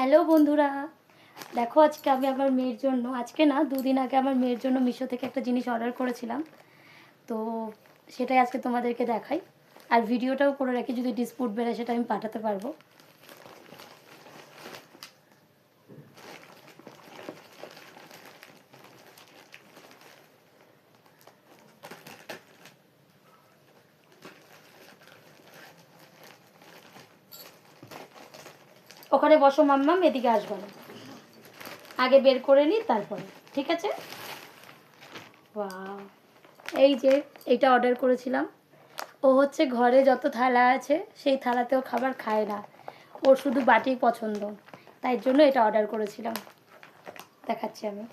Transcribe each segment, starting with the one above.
Hello বন্ধুরা, দেখো আজকে আমি আমার মেয়ের জন্য, আজকে না দুদিন আগে আমার মেয়ের জন্য মিশো থেকে একটা জিনিস অর্ডার করেছিলাম। তো সেটাই আজকে তোমাদেরকে দেখাই, আর ভিডিওটাও করে রাখি, যদি ডিসপুট বেড়ে সেটা আমি পাঠাতে পারবো। ওখানে বসো মাম্মাম, এদিকে আসবো না, আগে বের করে নিই তারপরে, ঠিক আছে? বাহ, এই যে এটা অর্ডার করেছিলাম। ও হচ্ছে ঘরে যত থালা আছে সেই থালাতেও খাবার খায় না, ওর শুধু বাটি পছন্দ, তাই জন্য এটা অর্ডার করেছিলাম। দেখাচ্ছি আমি।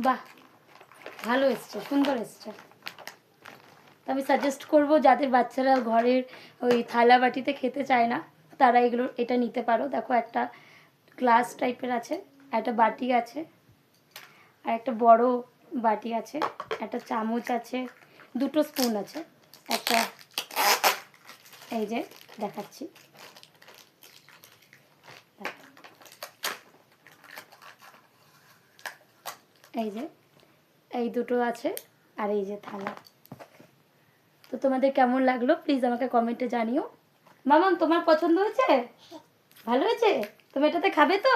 বাহ, ভালো এসছে, সুন্দর এসছে। আমি সাজেস্ট করব যাদের বাচ্চারা ঘরের ওই থালা বাটিতে খেতে চায় না, তারা এটা নিতে পারো। দেখো একটা গ্লাস টাইপের আছে, একটা বাটি আছে, আর একটা বড় বাটি আছে, একটা চামচ আছে, দুটো স্পুন আছে, একটা, এই যে দেখাচ্ছি, এই যে এই দুটো আছে, আর এই যে থালা। তো তোমাদের কেমন লাগলো প্লিজ আমাকে কমেন্টে জানিও। মামাম, তোমার পছন্দ হয়েছে? ভালো হয়েছে? তুমি এটাতে খাবে তো?